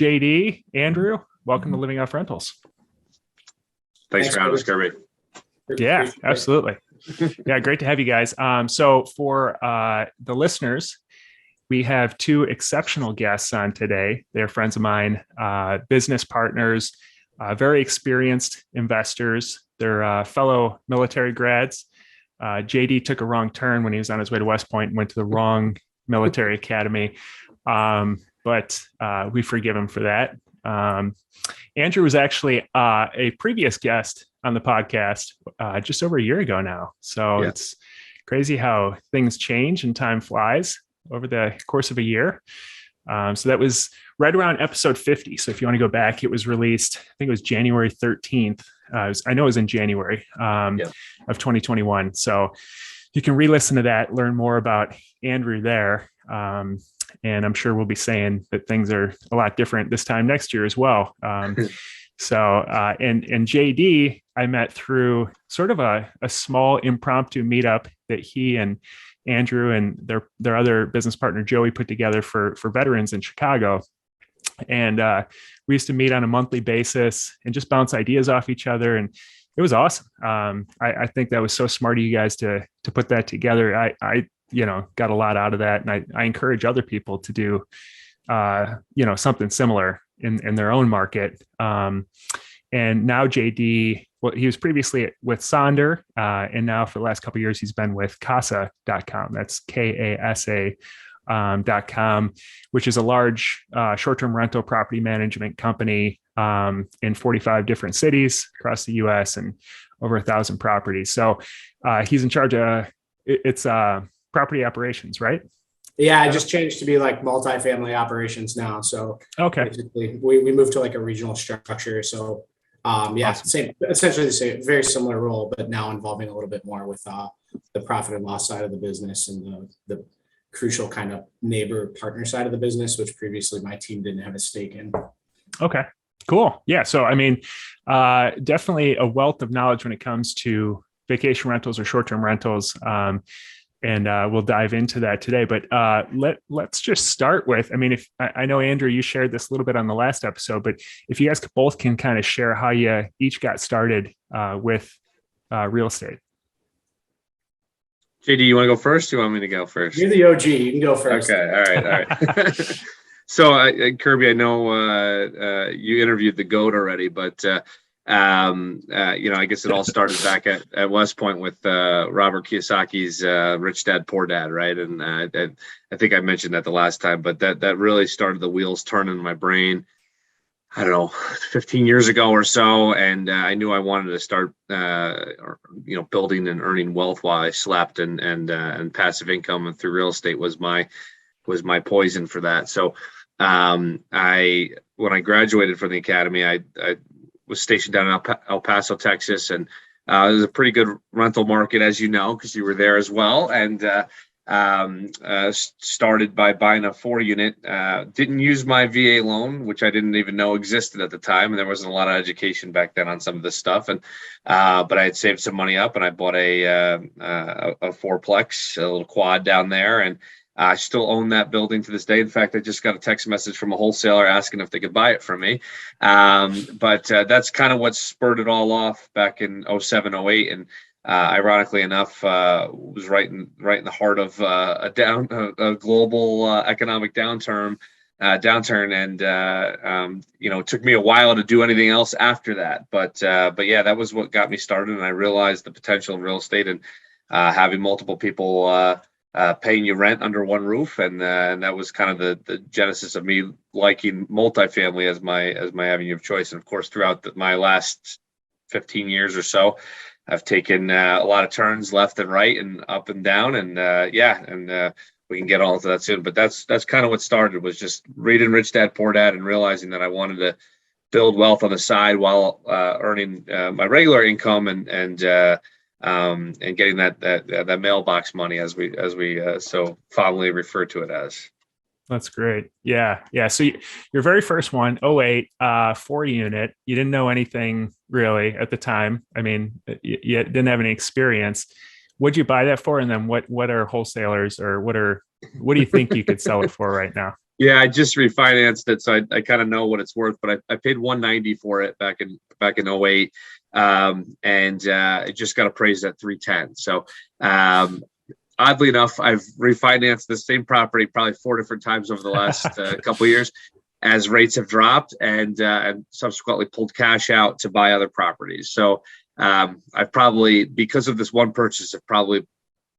JD, Andrew, welcome to Living Off Rentals. Thanks for having us, Kirby. Yeah, absolutely. Yeah, great to have you guys. So for the listeners, we have two exceptional guests on today. They're friends of mine, business partners, very experienced investors. They're fellow military grads. JD took a wrong turn when he was on his way to West Point and went to the wrong military academy. But we forgive him for that. Andrew was actually a previous guest on the podcast just over a year ago now. So It's crazy how things change and time flies over the course of a year. So that was right around episode 50. So if you want to go back, it was released, I think it was January 13th. I know it was in January of 2021. So you can re-listen to that, learn more about Andrew there. And I'm sure we'll be saying that things are a lot different this time next year as well. And JD, I met through sort of a small impromptu meetup that he and Andrew and their other business partner, Joey, put together for veterans in Chicago. And we used to meet on a monthly basis and just bounce ideas off each other. And it was awesome. I think that was so smart of you guys to put that together. I got a lot out of that. And I encourage other people to do, something similar in their own market. And now JD, well, he was previously with Sonder, and now for the last couple of years, he's been with Casa.com. That's KASA.com, which is a large short-term rental property management company in 45 different cities across the U.S. and over 1,000 properties. So he's in charge of it's property operations, right? Yeah, I just changed to be like multifamily operations now. So basically we moved to like a regional structure. So awesome. Essentially the same, very similar role, but now involving a little bit more with the profit and loss side of the business and the crucial kind of neighbor partner side of the business, which previously my team didn't have a stake in. Okay, cool. Yeah. So, I mean, definitely a wealth of knowledge when it comes to vacation rentals or short-term rentals. And we'll dive into that today. But let's just start with, I mean, if I know, Andrew, you shared this a little bit on the last episode, but if you guys both can kind of share how you each got started with real estate. JD, you want to go first? Or you want me to go first? You're the OG. You can go first. Okay. All right. So, Kirby, I know you interviewed the GOAT already, but I guess it all started back at West Point with Robert Kiyosaki's Rich Dad, Poor Dad, right? And I think I mentioned that the last time, but that really started the wheels turning in my brain, I don't know, 15 years ago or so. And I knew I wanted to start, building and earning wealth while I slept, and passive income and through real estate was my poison for that. So when I graduated from the academy, I was stationed down in El Paso, Texas, and it was a pretty good rental market, as you know, because you were there as well. And started by buying a 4-unit. Didn't use my VA loan, which I didn't even know existed at the time, and there wasn't a lot of education back then on some of this stuff. And but I had saved some money up, and I bought a fourplex, a little quad down there, and I still own that building to this day. In fact, I just got a text message from a wholesaler asking if they could buy it from me. But that's kind of what spurred it all off back in 07, 08. And ironically enough, was right in the heart of a global economic downturn. And it took me a while to do anything else after that. But yeah, that was what got me started. And I realized the potential in real estate and having multiple people paying you rent under one roof, and that was kind of the genesis of me liking multifamily as my avenue of choice. And of course, throughout my last 15 years or so, I've taken a lot of turns left and right and up and down, and we can get all into that soon. But that's kind of what started, was just reading Rich Dad, Poor Dad and realizing that I wanted to build wealth on the side while earning my regular income and getting that mailbox money, as we so fondly refer to it as. That's great. Yeah. So your very first one, 08, 4-unit, you didn't know anything really at the time. I mean, you didn't have any experience. What'd you buy that for? And then what are wholesalers, or what do you think you could sell it for right now? Yeah, I just refinanced it, so I kind of know what it's worth. But I paid 190 for it back in '08, and it just got appraised at 310. So oddly enough, I've refinanced the same property probably 4 different times over the last couple of years, as rates have dropped, and subsequently pulled cash out to buy other properties. So I've probably, because of this one purchase, I've probably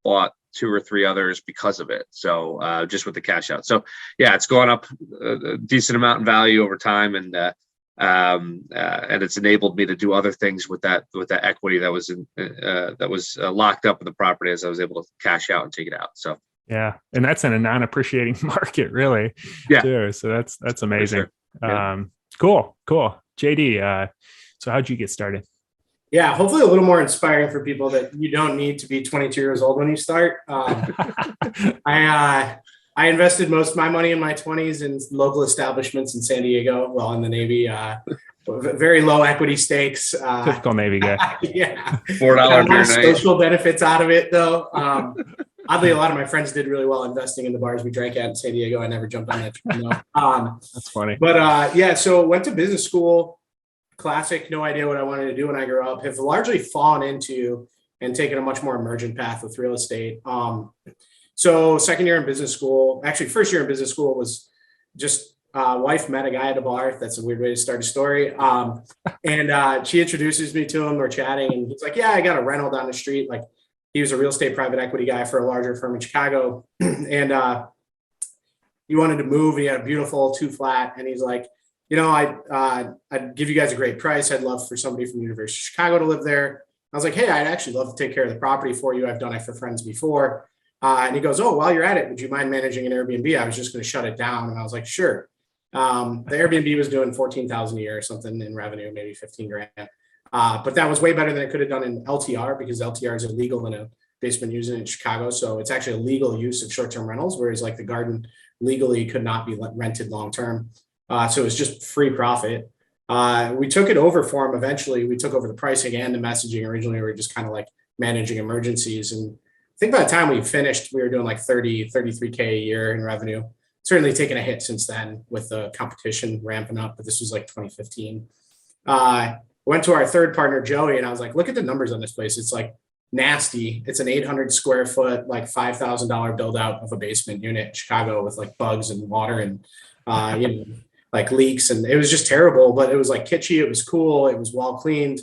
bought 2 or 3 others because of it. So just with the cash out. So yeah, it's gone up a decent amount in value over time, and it's enabled me to do other things with that equity that was locked up in the property, as I was able to cash out and take it out. So yeah, and that's in a non-appreciating market, really. Yeah. Too. So that's amazing. Sure. Yeah. Cool. JD. So how'd you get started? Yeah, hopefully a little more inspiring for people that you don't need to be 22 years old when you start. I invested most of my money in my 20s in local establishments in San Diego, while in the Navy. Very low equity stakes. Typical Navy guy. Yeah. $4 beer night. Social benefits out of it, though. Oddly, a lot of my friends did really well investing in the bars we drank at in San Diego. I never jumped on that train, though. That's funny. But yeah, so went to business school. Classic, no idea what I wanted to do when I grew up. Have largely fallen into and taken a much more emergent path with real estate. So second year in business school, actually first year in business school was just wife met a guy at a bar. That's a weird way to start a story. And she introduces me to him. We're chatting, and he's like, "Yeah, I got a rental down the street." Like, he was a real estate private equity guy for a larger firm in Chicago, and he wanted to move. He had a beautiful 2-flat, and he's like, I'd give you guys a great price. I'd love for somebody from the University of Chicago to live there. I was like, hey, I'd actually love to take care of the property for you. I've done it for friends before. And he goes, oh, while you're at it, would you mind managing an Airbnb? I was just going to shut it down. And I was like, sure. The Airbnb was doing $14,000 a year or something in revenue, maybe 15 grand. But that was way better than I could have done in LTR, because LTR is illegal in a basement using in Chicago. So it's actually a legal use of short-term rentals, whereas like the garden legally could not be rented long-term. So it was just free profit. We took it over for him. Eventually, we took over the pricing and the messaging. Originally, we were just kind of like managing emergencies. And I think by the time we finished, we were doing like 33K a year in revenue. Certainly taken a hit since then with the competition ramping up, but this was like 2015. Went to our third partner, Joey, and I was like, look at the numbers on this place. It's like nasty. It's an 800 square foot, like $5,000 build out of a basement unit in Chicago with like bugs and water and, like leaks, and it was just terrible, but it was like kitschy. It was cool. It was well cleaned.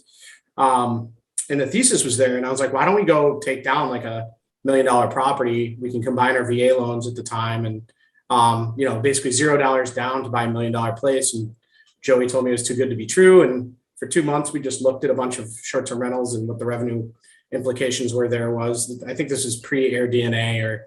And the thesis was there. And I was like, why don't we go take down like $1 million property? We can combine our VA loans at the time. And, basically $0 down to buy $1 million place. And Joey told me it was too good to be true. And for 2 months, we just looked at a bunch of short-term rentals and what the revenue implications were there was. I think this was pre-Air DNA, or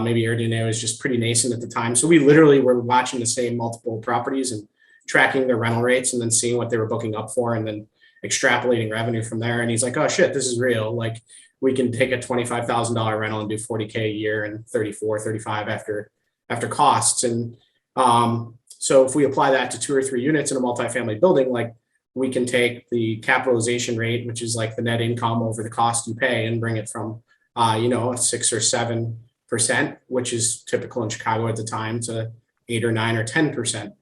maybe Air DNA was just pretty nascent at the time. So we literally were watching the same multiple properties and tracking their rental rates and then seeing what they were booking up for and then extrapolating revenue from there. And he's like, oh shit, this is real. Like, we can take a $25,000 rental and do 40K a year and 34, 35 after costs. And so if we apply that to 2 or 3 units in a multifamily building, like, we can take the capitalization rate, which is like the net income over the cost you pay, and bring it from, a 6 or 7%, which is typical in Chicago at the time, to 8 or 9 or 10%.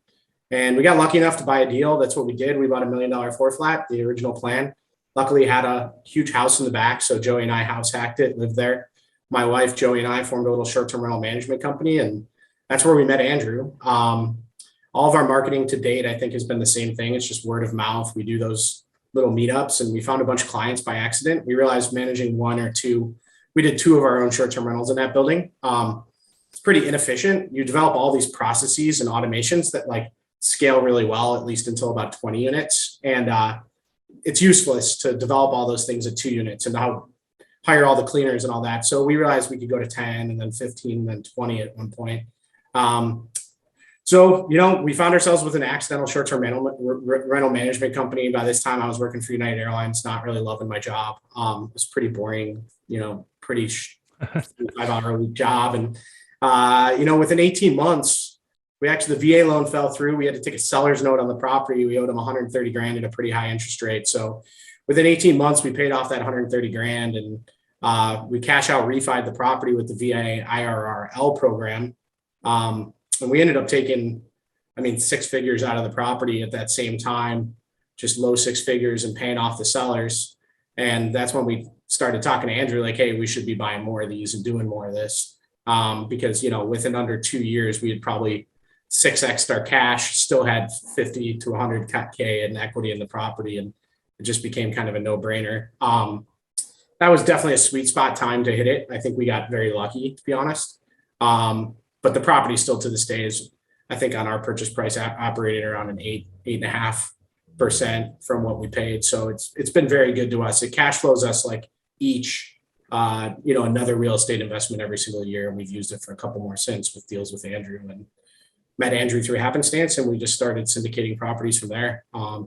And we got lucky enough to buy a deal. That's what we did. We bought $1 million 4-flat, the original plan. Luckily had a huge house in the back. So Joey and I house hacked it, lived there. My wife, Joey, and I formed a little short-term rental management company. And that's where we met Andrew. All of our marketing to date, I think, has been the same thing. It's just word of mouth. We do those little meetups, and we found a bunch of clients by accident. We realized managing 1 or 2, we did 2 of our own short-term rentals in that building. It's pretty inefficient. You develop all these processes and automations that like scale really well, at least until about 20 units. And it's useless to develop all those things at 2 units and hire all the cleaners and all that. So we realized we could go to 10 and then 15 and then 20 at one point. So, we found ourselves with an accidental short-term rental management company. By this time I was working for United Airlines, not really loving my job. It was pretty boring, pretty 5-hour-a-week job. And, within 18 months, the VA loan fell through. We had to take a seller's note on the property. We owed them 130 grand at a pretty high interest rate. So within 18 months, we paid off that 130 grand, and we cash out refied the property with the VA IRRL program. And we ended up taking, 6 figures out of the property at that same time, just low 6 figures and paying off the sellers. And that's when we started talking to Andrew, like, hey, we should be buying more of these and doing more of this. Because, within under 2 years, we had probably 6x'd our cash, still had 50 to 100K in equity in the property. And it just became kind of a no brainer. That was definitely a sweet spot time to hit it. I think we got very lucky, to be honest. But the property still to this day is, I think on our purchase price operating around an 8.5% from what we paid. So it's been very good to us. It cash flows us like each, another real estate investment every single year. And we've used it for a couple more since with deals with Andrew, and met Andrew through happenstance. And we just started syndicating properties from there. I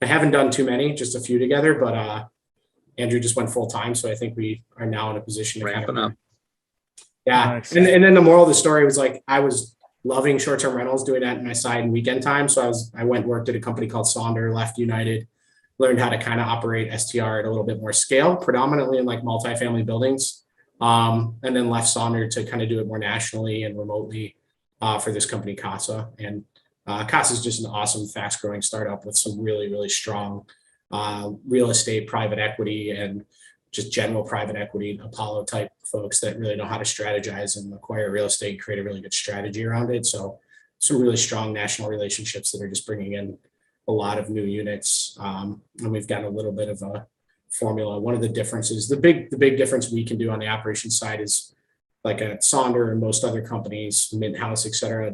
haven't done too many, just a few together, but Andrew just went full time. So I think we are now in a position to Ramping up. Yeah. Nice. And then the moral of the story was like, I was loving short-term rentals, doing that in my side and weekend time. So I went and worked at a company called Sonder, left United, learned how to kind of operate STR at a little bit more scale, predominantly in like multifamily buildings. And then left Sonder to kind of do it more nationally and remotely for this company, Casa. And Casa is just an awesome, fast growing startup with some really, really strong real estate, private equity, and just general private equity, Apollo type folks that really know how to strategize and acquire real estate, create a really good strategy around it. So some really strong national relationships that are just bringing in a lot of new units. And we've got a little bit of a formula. One of the differences, the big difference we can do on the operations side is like at Sonder and most other companies, Mint House, et cetera,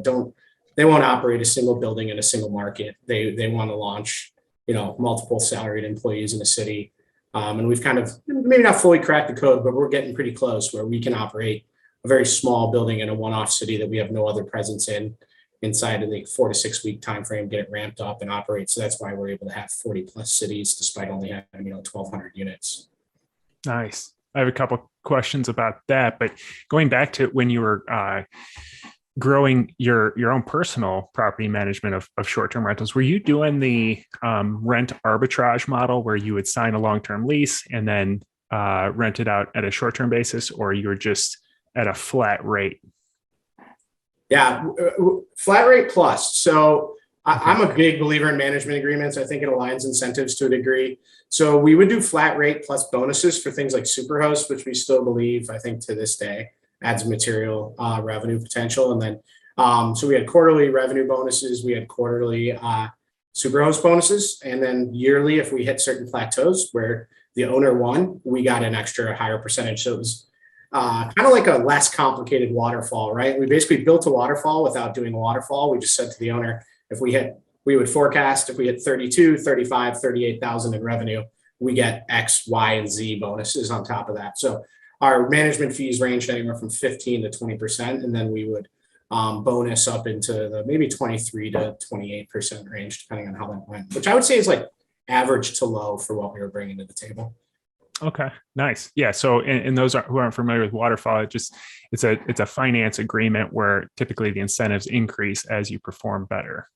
they won't operate a single building in a single market. They want to launch, multiple salaried employees in a city. And we've kind of maybe not fully cracked the code, but we're getting pretty close where we can operate a very small building in a one-off city that we have no other presence in inside of the 4 to 6 week time frame, get it ramped up and operate. So that's why we're able to have 40 plus cities despite only having 1,200 units. Nice. I have a couple questions about that, but going back to when you were growing your own personal property management of short-term rentals, were you doing the rent arbitrage model where you would sign a long-term lease and then rent it out at a short-term basis, or you were just at a flat rate? Yeah, flat rate plus. So I'm a big believer in management agreements. I think it aligns incentives to a degree. So we would do flat rate plus bonuses for things like Superhost, which we still believe, I think to this day, adds material revenue potential. And then, so we had quarterly revenue bonuses, we had quarterly Superhost bonuses, and then yearly, if we hit certain plateaus where the owner won, we got an extra higher percentage. So it was kind of like a less complicated waterfall, right? We basically built a waterfall without doing a waterfall. We just said to the owner, we would forecast if we hit 32, 35, 38,000 in revenue, we get X, Y, and Z bonuses on top of that. So our management fees ranged anywhere from 15 to 20%. And then we would bonus up into the maybe 23 to 28% range, depending on how that went, which I would say is like average to low for what we were bringing to the table. Okay, nice. Yeah. So, and those who aren't familiar with waterfall, it's a finance agreement where typically the incentives increase as you perform better.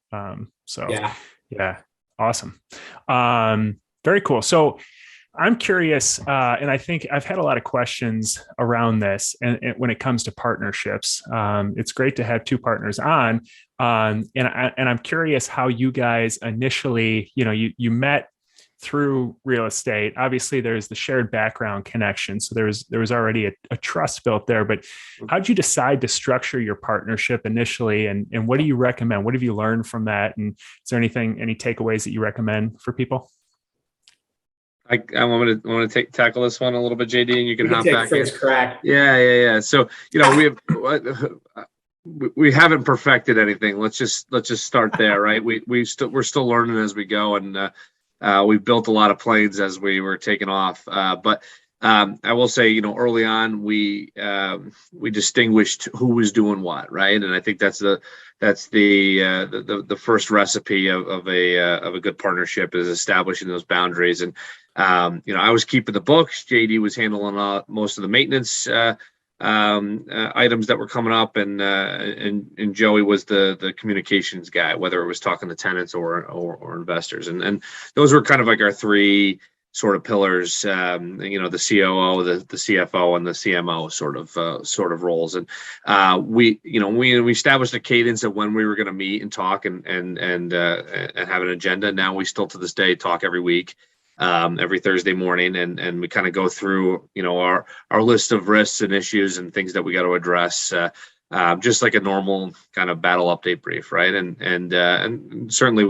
Yeah, awesome. Very cool. So I'm curious, and I think I've had a lot of questions around this, and when it comes to partnerships, it's great to have two partners on, and I'm curious how you guys initially, you met through real estate. Obviously, there's the shared background connection, so there was already a trust built there. But how did you decide to structure your partnership initially, and what do you recommend? What have you learned from that? And is there any takeaways that you recommend for people? I want to tackle this one a little bit, JD, and you can hop back in. Correct. Yeah. So we haven't perfected anything. Let's just start there, right? We're still learning as we go, and we built a lot of planes as we were taking off. But I will say, early on we distinguished who was doing what, right? And I think that's the first recipe of a good partnership is establishing those boundaries. And I was keeping the books. JD was handling most of the maintenance items that were coming up, and Joey was the communications guy, whether it was talking to tenants or investors. And those were kind of like our three sort of pillars, the COO, the CFO, and the CMO sort of roles. And we established a cadence of when we were going to meet and talk and have an agenda. Now we still to this day talk every week, every Thursday morning, and we kind of go through our list of risks and issues and things that we got to address. Just like a normal kind of battle update brief, right? And certainly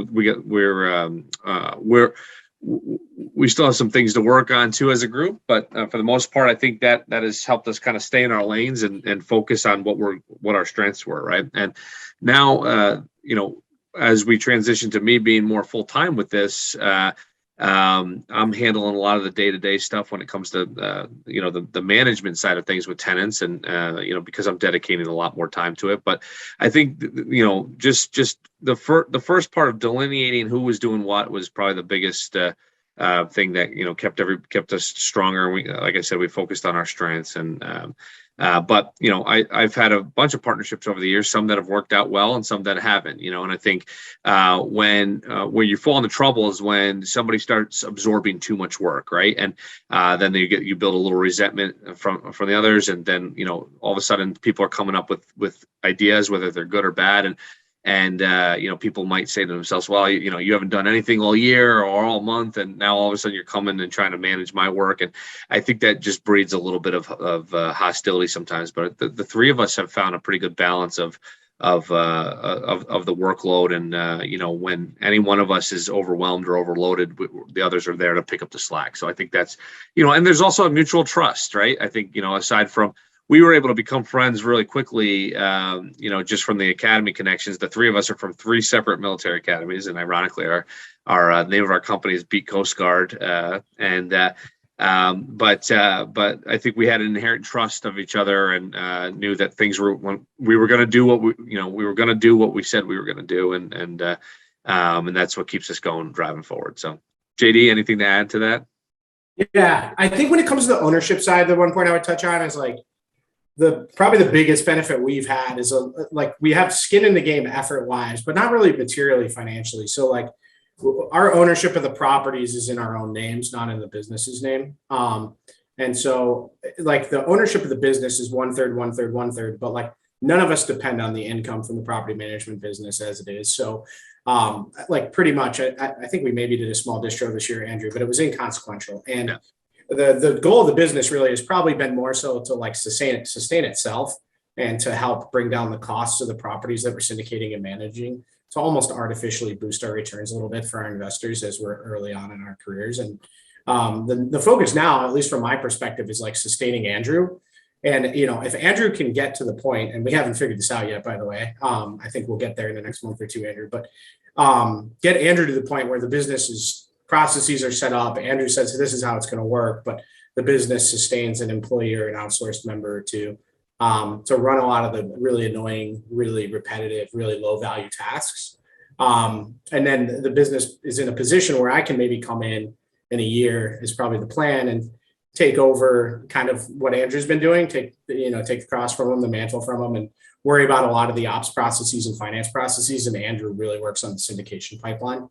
we still have some things to work on too as a group, but for the most part, I think that has helped us kind of stay in our lanes and focus on what our strengths were, right? And now, as we transition to me being more full time with this, I'm handling a lot of the day-to-day stuff when it comes to the management side of things with tenants, and because I'm dedicating a lot more time to it. But I think just the first part of delineating who was doing what was probably the biggest thing that kept us stronger. We, like I said, we focused on our strengths, and but I've had a bunch of partnerships over the years, some that have worked out well and some that haven't, and I think when you fall into trouble is when somebody starts absorbing too much work, right? And then you build a little resentment from the others, and then all of a sudden people are coming up with ideas, whether they're good or bad, and people might say to themselves, well, you haven't done anything all year or all month, and now all of a sudden you're coming and trying to manage my work. And I think that just breeds a little bit of hostility sometimes. But the three of us have found a pretty good balance of the workload, and when any one of us is overwhelmed or overloaded, the others are there to pick up the slack. So I think that's and there's also a mutual trust, right? I think aside from, we were able to become friends really quickly, just from the academy connections. The three of us are from three separate military academies, and ironically, our name of our company is Beat Coast Guard. But I think we had an inherent trust of each other, and knew that things were, when we were going to do what we were going to do what we said we were going to do, and that's what keeps us going, driving forward. So, JD, anything to add to that? Yeah, I think when it comes to the ownership side, the one point I would touch on is probably the biggest benefit we've had is we have skin in the game effort wise, but not really materially financially. So our ownership of the properties is in our own names, not in the business's name. And so the ownership of the business is 1/3, but none of us depend on the income from the property management business as it is. So pretty much, I think we maybe did a small distro this year, Andrew, but it was inconsequential. And yeah. The goal of the business really has probably been more so to sustain itself and to help bring down the costs of the properties that we're syndicating and managing, to almost artificially boost our returns a little bit for our investors as we're early on in our careers. And the focus now, at least from my perspective, is sustaining Andrew. And if Andrew can get to the point, and we haven't figured this out yet, by the way, I think we'll get there in the next month or two, Andrew, but get Andrew to the point where the business's processes are set up. Andrew says this is how it's going to work, but the business sustains an employee or an outsourced member to run a lot of the really annoying, really repetitive, really low value tasks. And then the business is in a position where I can maybe come in a year, is probably the plan, and take over kind of what Andrew's been doing, take the cross from him, the mantle from him, and worry about a lot of the ops processes and finance processes. And Andrew really works on the syndication pipeline.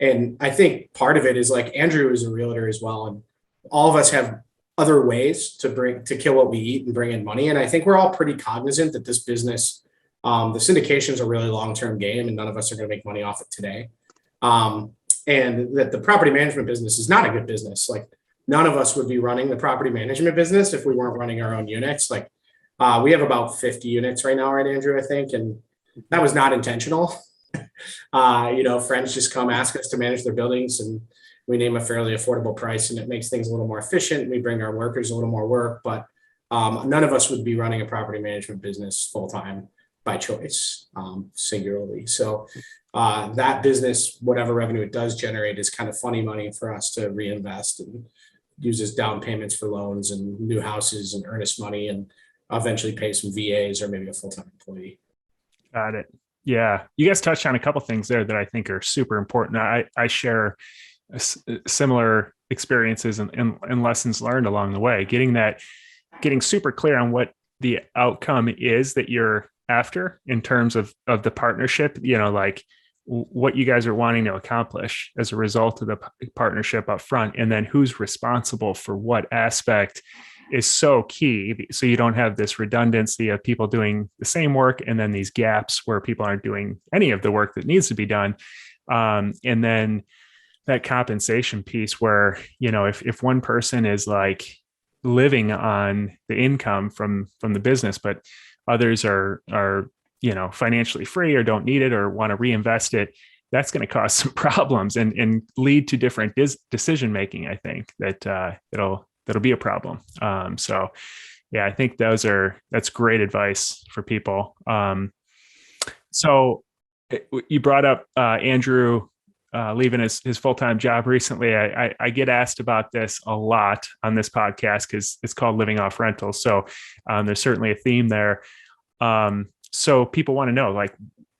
And I think part of it is Andrew is a realtor as well. And all of us have other ways to kill what we eat and bring in money. And I think we're all pretty cognizant that this business, the syndication is a really long-term game, and none of us are going to make money off it today. And that the property management business is not a good business. None of us would be running the property management business if we weren't running our own units. We have about 50 units right now, right, Andrew, I think. And that was not intentional. Friends just come ask us to manage their buildings, and we name a fairly affordable price, and it makes things a little more efficient. We bring our workers a little more work, but none of us would be running a property management business full-time by choice, singularly. So that business, whatever revenue it does generate, is kind of funny money for us to reinvest and use as down payments for loans and new houses and earnest money, and eventually pay some VAs or maybe a full-time employee. Got it. Yeah. You guys touched on a couple of things there that I think are super important. I share similar experiences and lessons learned along the way, getting super clear on what the outcome is that you're after in terms of the partnership, what you guys are wanting to accomplish as a result of the partnership up front, and then who's responsible for what aspect is so key. So you don't have this redundancy of people doing the same work and then these gaps where people aren't doing any of the work that needs to be done. And then that compensation piece where, if one person is like living on the income from the business, but others are financially free or don't need it or want to reinvest it, that's going to cause some problems and lead to different decision making. I think that that'll be a problem. So yeah, I think that's great advice for people. So you brought up Andrew leaving his full-time job recently. I get asked about this a lot on this podcast because it's called Living Off Rentals. So there's certainly a theme there. So people want to know, like,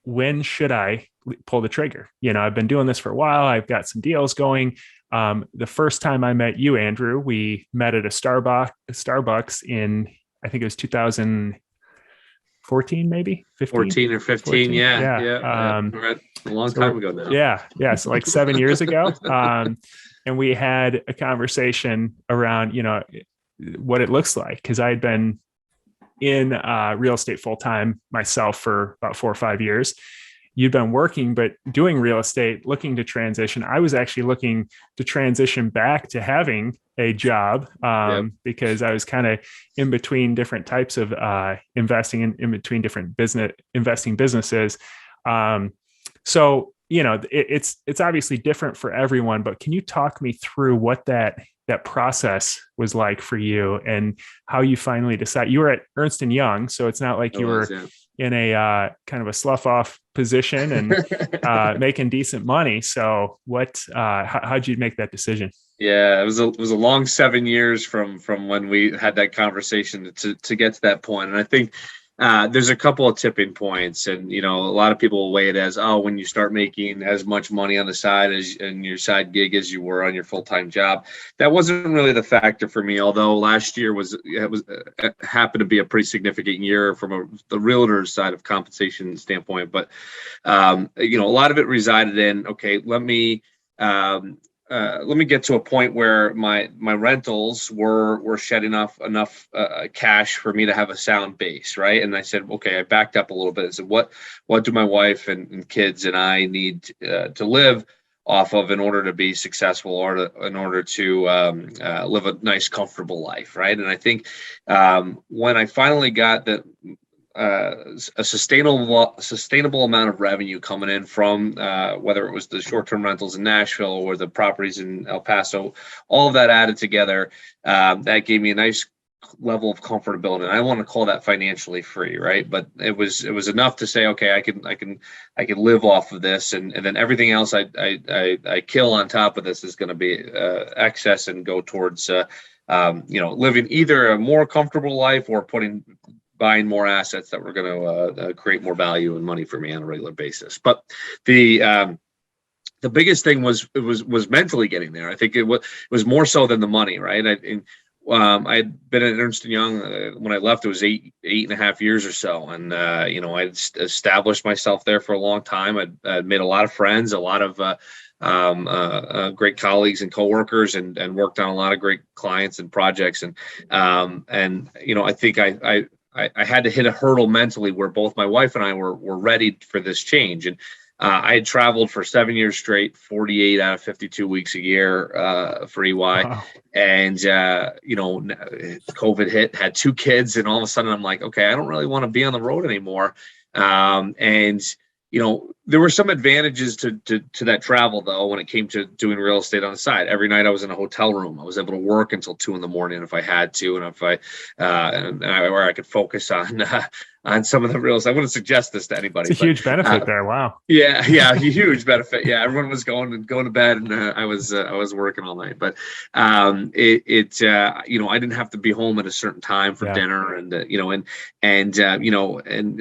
when should I pull the trigger? I've been doing this for a while. I've got some deals going. The first time I met you, Andrew, we met at a Starbucks in, I think it was 2014, maybe 15? 14 or 15. 14. Yeah. A long time ago now. Yeah. So like 7 years ago. And we had a conversation around, what it looks like. Cause I had been in real estate full-time myself for about 4 or 5 years. You'd been working, but doing real estate, looking to transition. I was actually looking to transition back to having a job because I was kind of in between different types of investing in between different investing businesses. So, it's obviously different for everyone, but can you talk me through what that process was like for you and how you finally decided? You were at Ernst & Young, so it's not like you were in a kind of a slough off position and making decent money. So how'd you make that decision? Yeah, it was a long 7 years from when we had that conversation to get to that point. And I think there's a couple of tipping points, and a lot of people will weigh it as, when you start making as much money on the side as in your side gig as you were on your full-time job. That wasn't really the factor for me, although last year happened to be a pretty significant year from the realtor side of compensation standpoint. But a lot of it resided in, okay, let me get to a point where my rentals were shedding off enough cash for me to have a sound base, right? And I said, okay, I backed up a little bit and said, what do my wife and kids and I need to live off of in order to be successful or in order to live a nice, comfortable life, right? And I think when I finally got that a sustainable amount of revenue coming in from whether it was the short-term rentals in Nashville or the properties in El Paso, all of that added together, that gave me a nice level of comfortability. And I want to call that financially free, right? But it was enough to say, okay, I can live off of this, and then everything else I kill on top of this is going to be excess and go towards living either a more comfortable life or buying more assets that were going to create more value and money for me on a regular basis. But the biggest thing was mentally getting there. I think it was more so than the money, right? I had been at Ernst & Young when I left. It was eight and a half years or so, and I'd established myself there for a long time. I'd made a lot of friends, a lot of great colleagues and coworkers, and worked on a lot of great clients and projects. And I think I had to hit a hurdle mentally where both my wife and I were ready for this change. And I had traveled for 7 years straight, 48 out of 52 weeks a year for EY. Wow. And, COVID hit, had 2 kids. And all of a sudden I'm like, okay, I don't really want to be on the road anymore. There were some advantages to that travel, though, when it came to doing real estate on the side. Every night I was in a hotel room. I was able to work until 2 a.m. if I had to, and if where I could focus on some of the real estate. I wouldn't suggest this to anybody. It's a huge benefit there. Wow. Yeah, huge benefit. Yeah, everyone was going to bed, and I was working all night. But I didn't have to be home at a certain time for dinner, and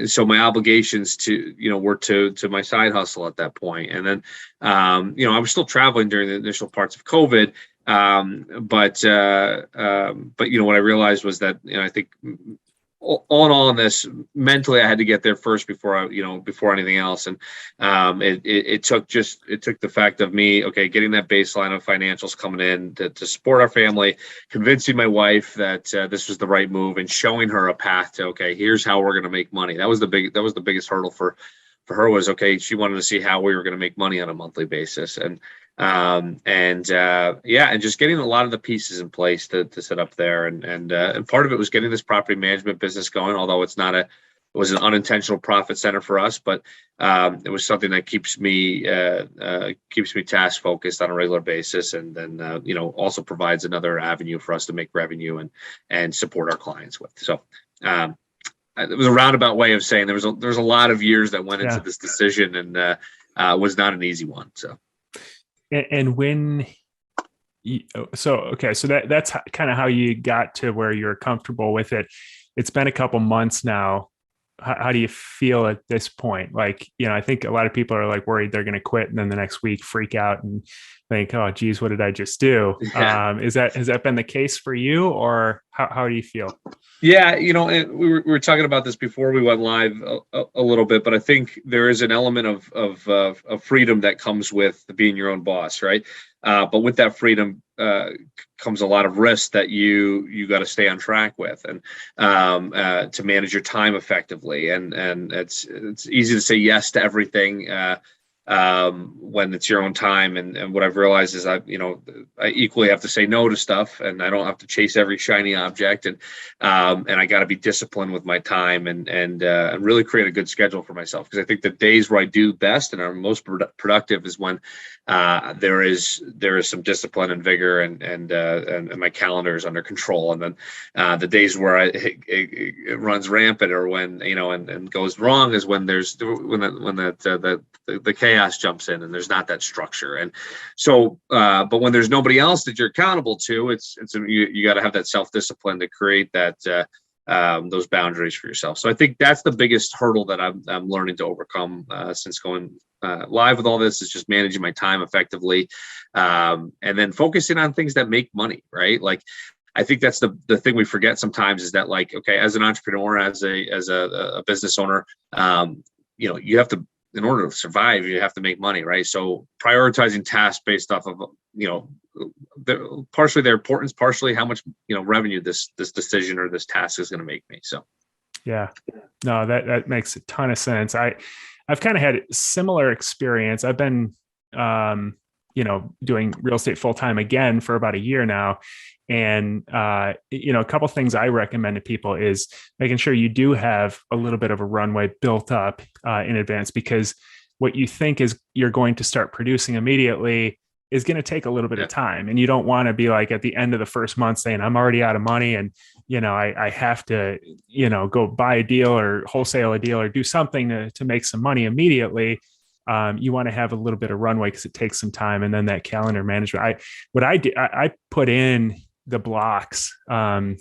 so my obligations were to my side hustle at that point. And then I was still traveling during the initial parts of COVID. But what I realized was that I think all in all in this, mentally, I had to get there first before before anything else. And it took the fact of me, okay, getting that baseline of financials coming in to support our family, convincing my wife that this was the right move, and showing her a path to, okay, here's how we're going to make money. That was the biggest hurdle for her, was, okay, she wanted to see how we were going to make money on a monthly basis. And just getting a lot of the pieces in place to set up there. And part of it was getting this property management business going, although it was an unintentional profit center for us, but it was something that keeps me task focused on a regular basis. And then, also provides another avenue for us to make revenue and support our clients with. So, it was a roundabout way of saying there was a lot of years that went into this decision, and was not an easy one. So. And when, so that's kind of how you got to where you're comfortable with it. It's been a couple months now. How do you feel at this point? Like, I think a lot of people are like worried they're going to quit, and then the next week freak out and think, oh geez, what did I just do? Yeah. Has that been the case for you, or how do you feel? Yeah, we were talking about this before we went live a little bit, but I think there is an element of freedom that comes with being your own boss, right? But with that freedom comes a lot of risk that you got to stay on track with, and to manage your time effectively. And it's easy to say yes to everything when it's your own time. And what I've realized is I equally have to say no to stuff, and I don't have to chase every shiny object. And I got to be disciplined with my time and really create a good schedule for myself. Because I think the days where I do best and are most productive is when there is some discipline and vigor, and my calendar is under control. And then the days where it runs rampant, or when and goes wrong, is when the chaos jumps in and there's not that structure. And so, but when there's nobody else that you're accountable to, you got to have that self-discipline to create that those boundaries for yourself. So I think that's the biggest hurdle that I'm learning to overcome since going live with all this, is just managing my time effectively, and then focusing on things that make money, right? Like, I think that's the thing we forget sometimes, is that, like, okay, as an entrepreneur, as a business owner, you have to, in order to survive, you have to make money, right? So prioritizing tasks based off of, partially their importance, partially how much, revenue this decision or this task is going to make me. So. Yeah, no, that makes a ton of sense. I've kind of had similar experience. I've been, doing real estate full-time again for about a year now. And, a couple of things I recommend to people is making sure you do have a little bit of a runway built up in advance, because what you think is you're going to start producing immediately is going to take a little bit of time. And you don't want to be like at the end of the first month saying, I'm already out of money, and, I have to, go buy a deal or wholesale a deal or do something to make some money immediately. You want to have a little bit of runway, because it takes some time. And then that calendar management, I put in the blocks, on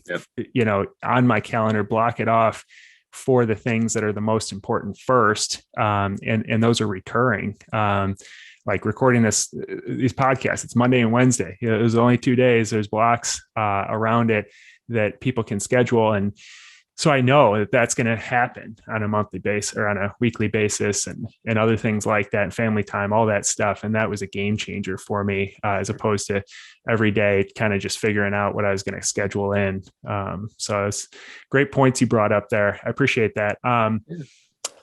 my calendar, block it off for the things that are the most important first. And those are recurring. Like recording these podcasts, it's Monday and Wednesday. There's only 2 days. There's blocks around it that people can schedule. And so I know that that's going to happen on a monthly basis or on a weekly basis, and other things like that, and family time, all that stuff. And that was a game changer for me, as opposed to every day kind of just figuring out what I was going to schedule in. So it's great points you brought up there. I appreciate that.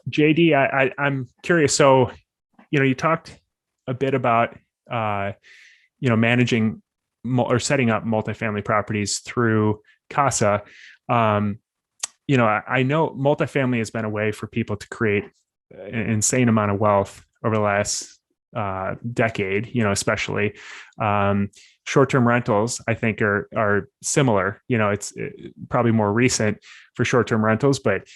JD, I'm curious. So, you talked a bit about, managing or setting up multifamily properties through CASA. I know multifamily has been a way for people to create an insane amount of wealth over the last decade, especially short-term rentals, I think are similar. It's probably more recent for short-term rentals, but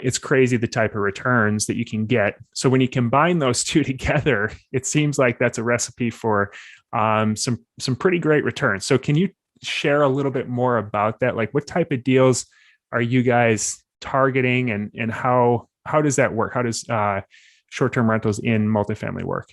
it's crazy the type of returns that you can get. So when you combine those two together, it seems like that's a recipe for some pretty great returns. So can you share a little bit more about that? Like, what type of deals are you guys targeting, and how does that work? How does short-term rentals in multifamily work?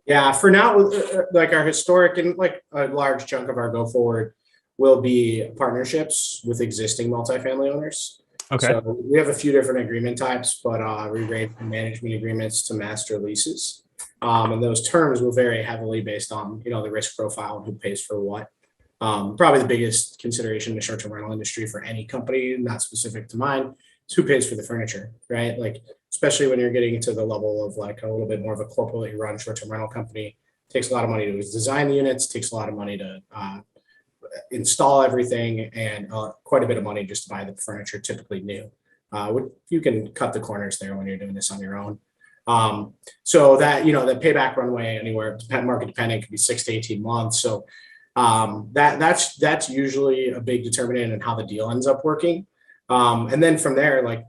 Yeah, for now, like our historic and like a large chunk of our go forward will be partnerships with existing multifamily owners. Okay. So we have a few different agreement types, but we range from management agreements to master leases. And those terms will vary heavily based on, the risk profile and who pays for what. Probably the biggest consideration in the short-term rental industry for any company, not specific to mine, is who pays for the furniture, right? Like, especially when you're getting to the level of like a little bit more of a corporately run short-term rental company, it takes a lot of money to design the units, takes a lot of money to install everything, and quite a bit of money just to buy the furniture, typically new. You can cut the corners there when you're doing this on your own. So that, the payback runway anywhere, market dependent, could be 6 to 18 months. So that's usually a big determinant in how the deal ends up working. And then from there,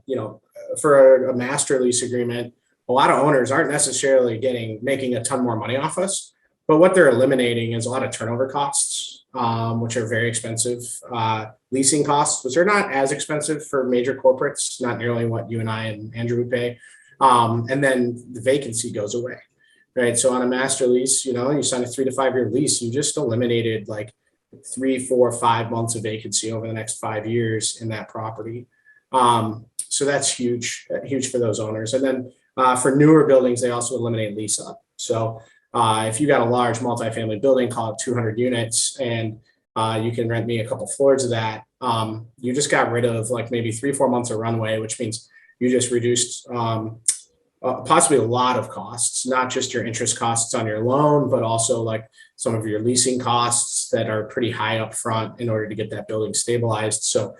for a master lease agreement, a lot of owners aren't necessarily making a ton more money off us, but what they're eliminating is a lot of turnover costs, which are very expensive, leasing costs, which are not as expensive for major corporates, not nearly what you and I and Andrew would pay. And then the vacancy goes away, right? So on a master lease, you sign a 3 to 5 year lease, you just eliminated like 3, 4, 5 months of vacancy over the next 5 years in that property. So that's huge for those owners. And then for newer buildings, they also eliminate lease up. So if you got a large multifamily building, call it 200 units, and you can rent me a couple floors of that, you just got rid of like maybe 3, 4 months of runway, which means you just reduced possibly a lot of costs, not just your interest costs on your loan, but also like some of your leasing costs that are pretty high up front in order to get that building stabilized. So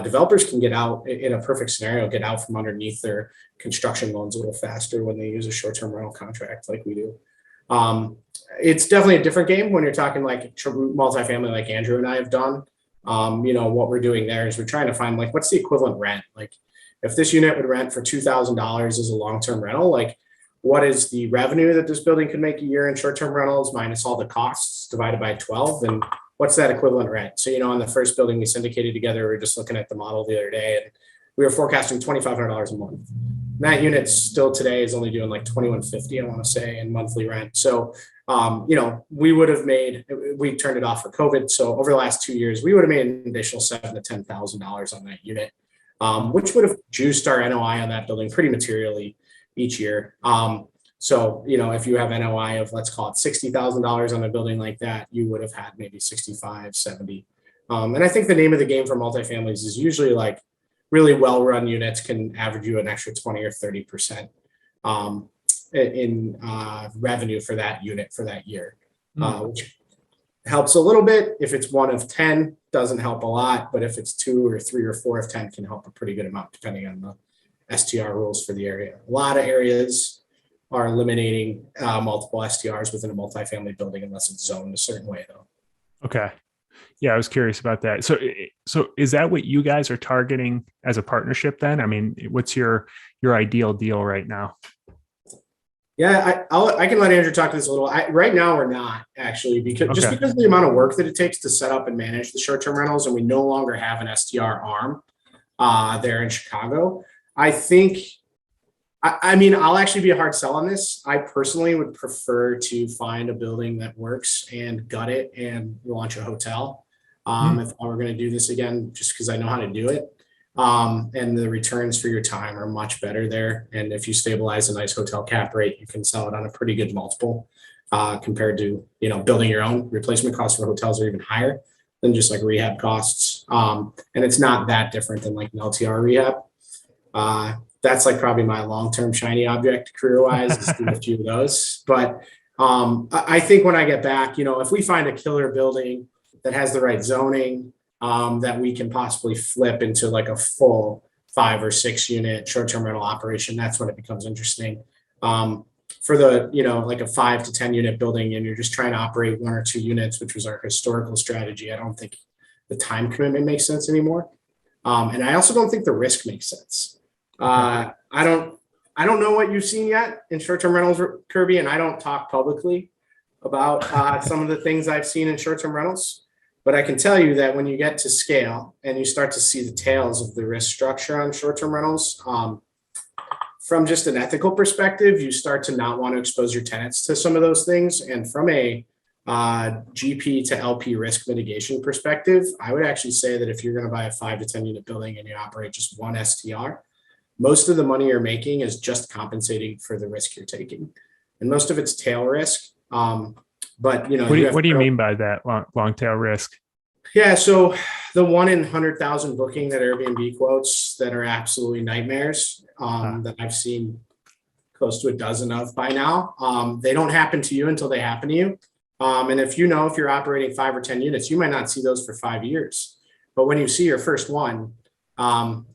developers can get out, in a perfect scenario, get out from underneath their construction loans a little faster when they use a short-term rental contract like we do. It's definitely a different game when you're talking like multifamily like Andrew and I have done. What we're doing there is we're trying to find like, what's the equivalent rent? Like, if this unit would rent for $2,000 as a long-term rental, like what is the revenue that this building could make a year in short-term rentals minus all the costs divided by 12, and what's that equivalent rent? So, on the first building we syndicated together, we were just looking at the model the other day, and we were forecasting $2,500 a month. And that unit still today is only doing like $2,150, I want to say, in monthly rent. So, we turned it off for COVID. So over the last 2 years, we would have made an additional $7,000 to $10,000 on that unit. Which would have juiced our NOI on that building pretty materially each year. So, if you have NOI of, let's call it $60,000 on a building like that, you would have had maybe 65, 70. And I think the name of the game for multifamilies is usually like really well-run units can average you an extra 20 or 30% in revenue for that unit for that year, which helps a little bit. If it's 1 of 10, doesn't help a lot, but if it's 2 or 3 or 4 of 10, can help a pretty good amount depending on the STR rules for the area. A lot of areas are eliminating multiple STRs within a multifamily building unless it's zoned a certain way, though. Okay. Yeah, I was curious about that. So is that what you guys are targeting as a partnership then? I mean, what's your ideal deal right now? Yeah, I can let Andrew talk to this a little. Right now, we're not actually, because of the amount of work that it takes to set up and manage the short-term rentals, and we no longer have an STR arm there in Chicago. I think, I'll actually be a hard sell on this. I personally would prefer to find a building that works and gut it and launch a hotel. If I were going to do this again, just because I know how to do it. And the returns for your time are much better there. And if you stabilize a nice hotel cap rate, you can sell it on a pretty good multiple compared to, building your own. Replacement costs for hotels are even higher than just like rehab costs. And it's not that different than like an LTR rehab. That's like probably my long-term shiny object career-wise, is doing a few of those. But I think when I get back, if we find a killer building that has the right zoning, that we can possibly flip into like a full 5 or 6 unit short-term rental operation, that's when it becomes interesting. For the, like a 5 to 10 unit building, and you're just trying to operate 1 or 2 units, which was our historical strategy, I don't think the time commitment makes sense anymore. And I also don't think the risk makes sense. I don't know what you've seen yet in short-term rentals, Kirby, and I don't talk publicly about some of the things I've seen in short-term rentals. But I can tell you that when you get to scale and you start to see the tails of the risk structure on short-term rentals, from just an ethical perspective, you start to not want to expose your tenants to some of those things. And from a GP to LP risk mitigation perspective, I would actually say that if you're going to buy a 5 to 10 unit building and you operate just one STR, most of the money you're making is just compensating for the risk you're taking. And most of it's tail risk. But what do you mean by that long tail risk? Yeah. So the 1 in 100,000 booking that Airbnb quotes that are absolutely nightmares that I've seen close to a dozen of by now. They don't happen to you until they happen to you. And if you're operating 5 or 10 units, you might not see those for 5 years. But when you see your first one,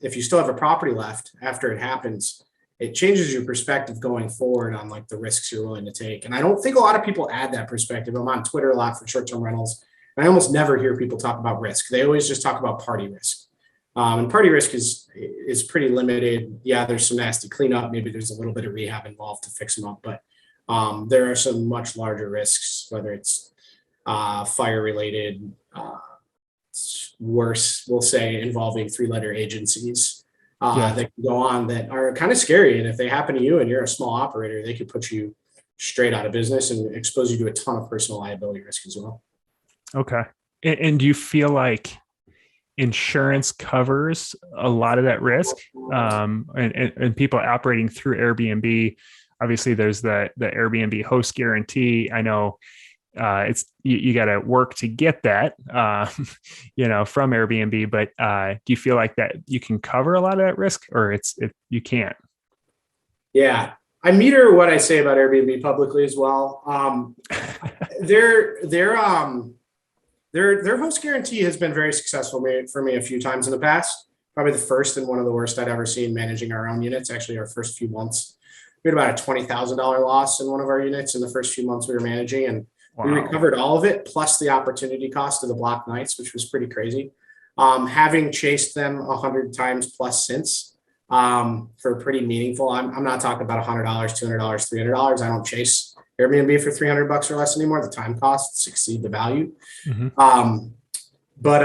if you still have a property left after it happens, it changes your perspective going forward on like the risks you're willing to take. And I don't think a lot of people add that perspective. I'm on Twitter a lot for short-term rentals. And I almost never hear people talk about risk. They always just talk about party risk. And party risk is pretty limited. Yeah, there's some nasty cleanup. Maybe there's a little bit of rehab involved to fix them up, but there are some much larger risks, whether it's fire related, worse, we'll say, involving 3-letter agencies that can go on that are kind of scary. And if they happen to you and you're a small operator, they could put you straight out of business and expose you to a ton of personal liability risk as well. Okay. And do you feel like insurance covers a lot of that risk? And people operating through Airbnb, obviously there's the Airbnb host guarantee. I know it's you got to work to get that, from Airbnb, but do you feel like that you can cover a lot of that risk, or you can't? Yeah. I meter what I say about Airbnb publicly as well. Their host guarantee has been very successful for me a few times in the past. Probably the first and one of the worst I'd ever seen managing our own units. Actually, our first few months, we had about a $20,000 loss in one of our units in the first few months we were managing, and we recovered all of it plus the opportunity cost of the block nights, which was pretty crazy. Having chased them 100 times plus since for pretty meaningful. I'm not talking about $100, $200, $300. I don't chase Airbnb for $300 or less anymore. The time costs exceed the value. Mm-hmm. But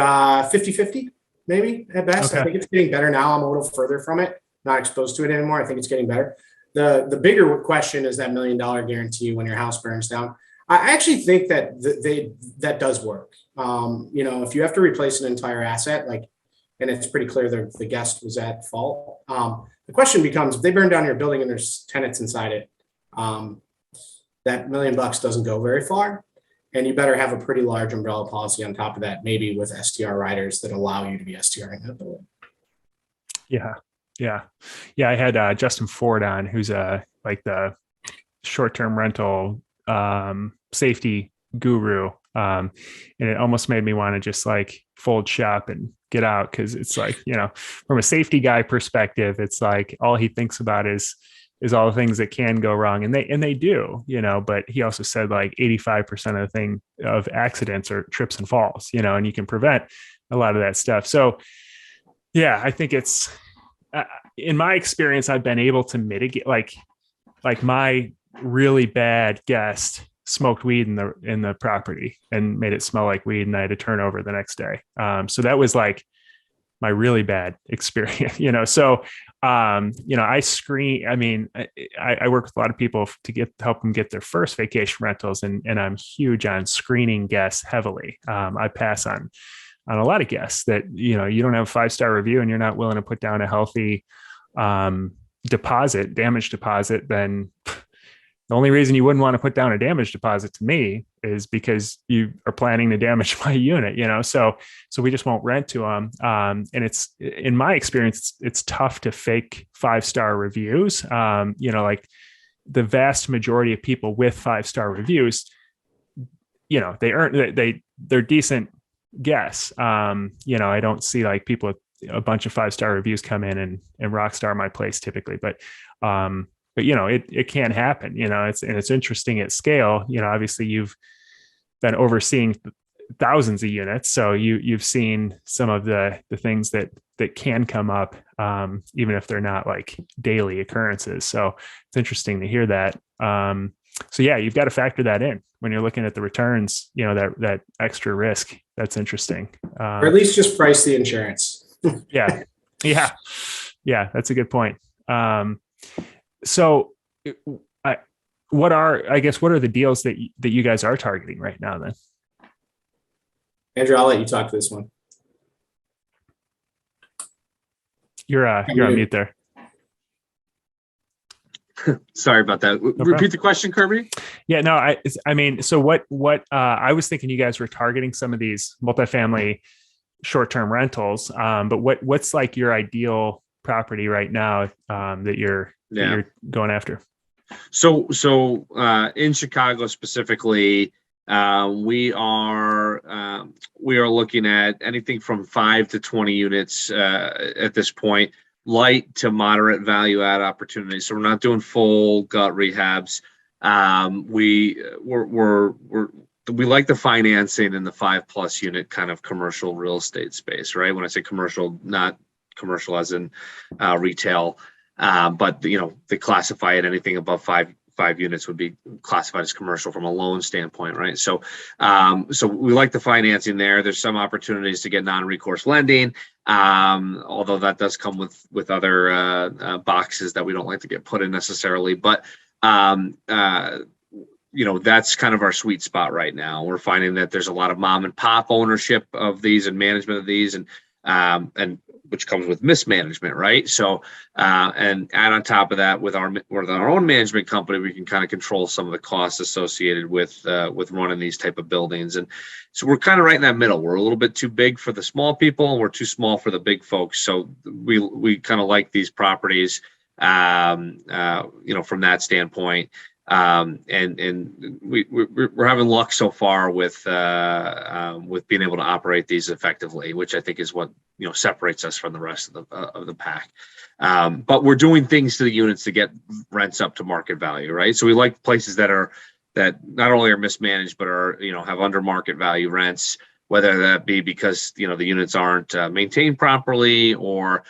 50-50 maybe at best. Okay. I think it's getting better now. I'm a little further from it, not exposed to it anymore. I think it's getting better. The bigger question is that $1 million guarantee when your house burns down. I actually think that that does work. If you have to replace an entire asset, and it's pretty clear the guest was at fault. The question becomes, if they burn down your building and there's tenants inside it, that $1 million doesn't go very far. And you better have a pretty large umbrella policy on top of that, maybe with STR riders that allow you to be STR in that building. Yeah. I had Justin Ford on, who's the short-term rental safety guru. And it almost made me want to just fold shop and get out. Cause it's from a safety guy perspective, it's all he thinks about is all the things that can go wrong. And they do, but he also said 85% of accidents are trips and falls, and you can prevent a lot of that stuff. So yeah, I think it's, in my experience, I've been able to mitigate, my really bad guest smoked weed in the property and made it smell like weed, and I had to turn over the next day. So that was my really bad experience, So, I screen, I work with a lot of people to help them get their first vacation rentals. And I'm huge on screening guests heavily. I pass on a lot of guests that, you don't have a 5-star review and you're not willing to put down a healthy, damage deposit, then the only reason you wouldn't want to put down a damage deposit to me is because you are planning to damage my unit, so we just won't rent to them. And it's, in my experience, it's tough to fake 5-star reviews. The vast majority of people with 5-star reviews, they're decent guests. I don't see people with a bunch of 5-star reviews come in and rock star my place typically, but it can happen, it's interesting at scale. Obviously you've been overseeing thousands of units, so you've seen some of the things that can come up, even if they're not daily occurrences. So it's interesting to hear that. So yeah, you've got to factor that in when you're looking at the returns, that extra risk. That's interesting. Or at least just price the insurance. Yeah. That's a good point. So what are the deals that you guys are targeting right now then? Andrew, I'll let you talk to this one. You're on mute there. Sorry about that. Repeat the question, Kirby. Yeah, no, I mean, so what I was thinking you guys were targeting some of these multifamily short-term rentals, but what's like your ideal property right now that you're going after? So in Chicago specifically, we are looking at anything from 5 to 20 units at this point. Light to moderate value add opportunities. So we're not doing full gut rehabs. We like the financing in the 5+ unit kind of commercial real estate space, right? When I say commercial, not commercial as in retail, but they classify it anything above five units would be classified as commercial from a loan standpoint, right? So we like the financing there. There's some opportunities to get non-recourse lending, although that does come with other boxes that we don't like to get put in necessarily. But that's kind of our sweet spot right now. We're finding that there's a lot of mom and pop ownership of these and management of these, and which comes with mismanagement, right? So, and add on top of that, with our own management company, we can kind of control some of the costs associated with running these type of buildings. And so we're kind of right in that middle. We're a little bit too big for the small people, and we're too small for the big folks. So we kind of like these properties, from that standpoint. And we're having luck so far with being able to operate these effectively, which I think is what separates us from the rest of the pack. But we're doing things to the units to get rents up to market value, right? So we like places that not only are mismanaged but are have under market value rents, whether that be because the units aren't maintained properly, or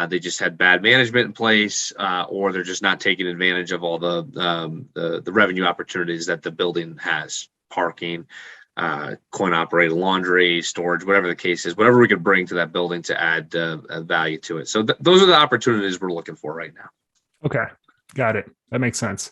they just had bad management in place, or they're just not taking advantage of all the revenue opportunities that the building has: parking, coin-operated laundry, storage, whatever the case is, whatever we could bring to that building to add value to it. So those are the opportunities we're looking for right now. Okay, got it. That makes sense.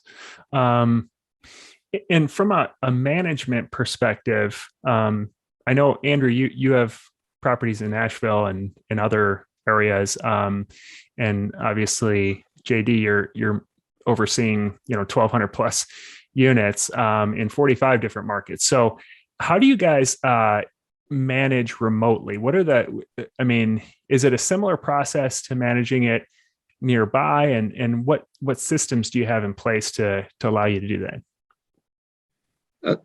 And from a management perspective, I know, Andrew, you have properties in Nashville and in other areas, and obviously JD, you're overseeing 1,200 plus units in 45 different markets. So how do you guys manage remotely? Is it a similar process to managing it nearby, and what systems do you have in place to allow you to do that?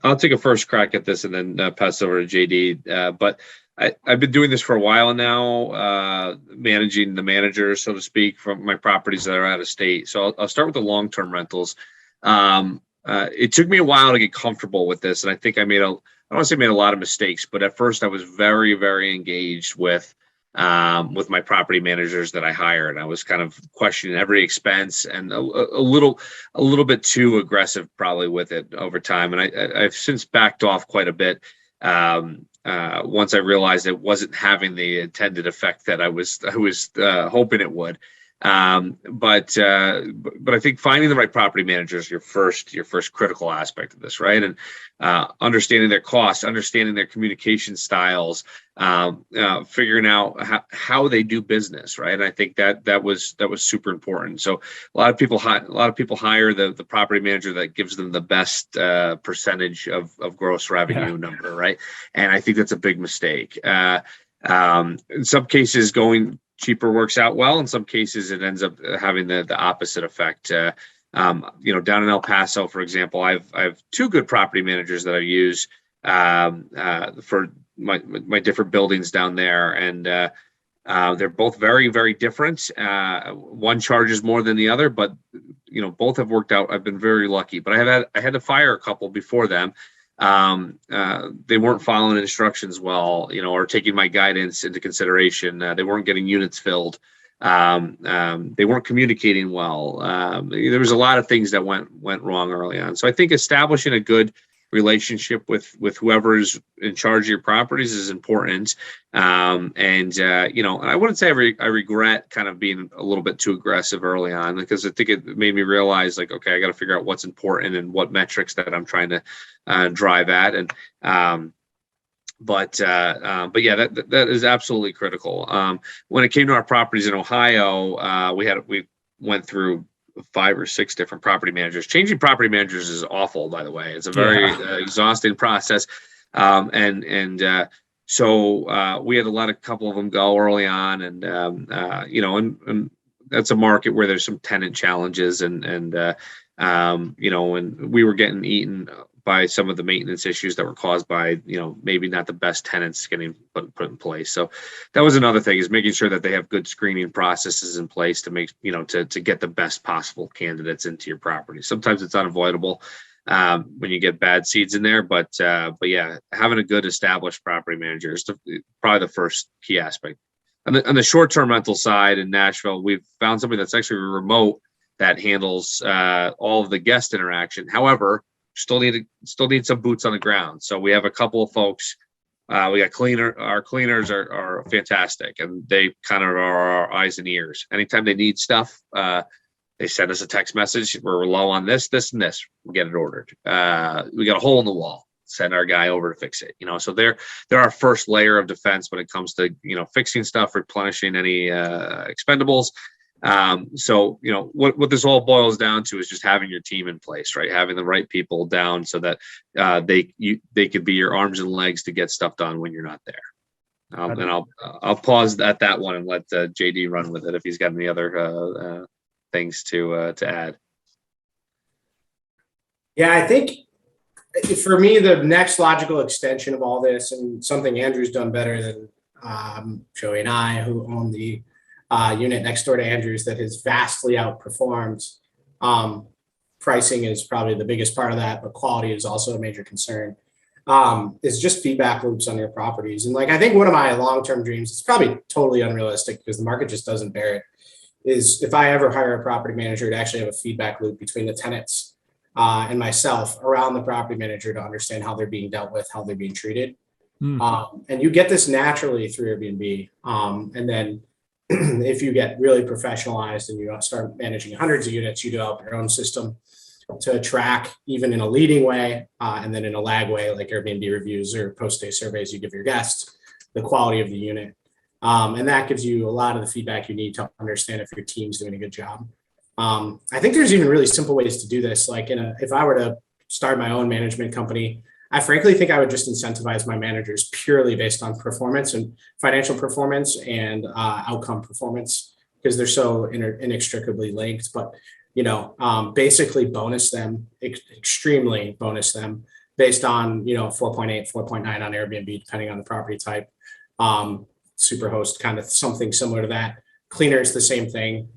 I'll take a first crack at this and then pass over to JD. But I've been doing this for a while now, managing the managers, so to speak, from my properties that are out of state. So I'll start with the long-term rentals. It took me a while to get comfortable with this, and I think I don't want to say made a lot of mistakes, but at first I was very, very engaged with my property managers that I hired. I was kind of questioning every expense, and a little bit too aggressive probably with it over time. And I've since backed off quite a bit. Once I realized it wasn't having the intended effect that I was hoping it would. But I think finding the right property manager is your first critical aspect of this, right? And understanding their costs, understanding their communication styles, figuring out how they do business, right? And I think that was super important. So a lot of people hire the property manager that gives them the best percentage of gross revenue number, right? And I think that's a big mistake. In some cases, going cheaper works out well. In some cases, it ends up having the opposite effect. Down in El Paso, for example, I have two good property managers that I use for my different buildings down there, and they're both very, very different. One charges more than the other, but both have worked out. I've been very lucky, but I had to fire a couple before them. They weren't following instructions well, or taking my guidance into consideration. They weren't getting units filled. They weren't communicating well. There was a lot of things that went wrong early on. So I think establishing a good relationship with whoever is in charge of your properties is important. And I wouldn't say I regret kind of being a little bit too aggressive early on, because I think it made me realize, like, okay, I got to figure out what's important and what metrics that I'm trying to drive at. And but yeah, that is absolutely critical. When it came to our properties in Ohio, we went through 5 or 6 different property managers. Changing property managers is awful, by the way. It's a very exhausting process. So we had a couple of them go early on, and and that's a market where there's some tenant challenges, and we were getting eaten by some of the maintenance issues that were caused by, maybe not the best tenants getting put in place. So that was another thing, is making sure that they have good screening processes in place to make, to get the best possible candidates into your property. Sometimes it's unavoidable when you get bad seeds in there, but yeah, having a good established property manager is probably the first key aspect. On the short-term rental side in Nashville, we've found somebody that's actually remote that handles all of the guest interaction. However, still need some boots on the ground. So we have a couple of folks. We got our cleaners are fantastic, and they kind of are our eyes and ears. Anytime they need stuff, they send us a text message. We're low on this, and this. We'll get it ordered. We got a hole in the wall. Send our guy over to fix it. So they're our first layer of defense when it comes to fixing stuff, replenishing any expendables. So what this all boils down to is just having your team in place, right? Having the right people down so that they could be your arms and legs to get stuff done when you're not there. And I'll pause at that one and let JD run with it if he's got any other things to add. Yeah, I think for me, the next logical extension of all this, and something Andrew's done better than Joey and I, who own the unit next door to Andrew's, that has vastly outperformed. Pricing is probably the biggest part of that, but quality is also a major concern. Is just feedback loops on your properties. And I think one of my long-term dreams, it's probably totally unrealistic because the market just doesn't bear it, is if I ever hire a property manager to actually have a feedback loop between the tenants and myself around the property manager to understand how they're being dealt with, how they're being treated. And you get this naturally through Airbnb. And then if you get really professionalized and you start managing hundreds of units, you develop your own system to track, even in a leading way, and then in a lag way, like Airbnb reviews or post-stay surveys you give your guests, the quality of the unit. And that gives you a lot of the feedback you need to understand if your team's doing a good job. I think there's even really simple ways to do this. If I were to start my own management company, I frankly think I would just incentivize my managers purely based on performance and financial performance and outcome performance, because they're so inextricably linked. But basically bonus them, extremely bonus them based on 4.8, 4.9 on Airbnb, depending on the property type. Superhost, kind of something similar to that. Cleaners, the same thing.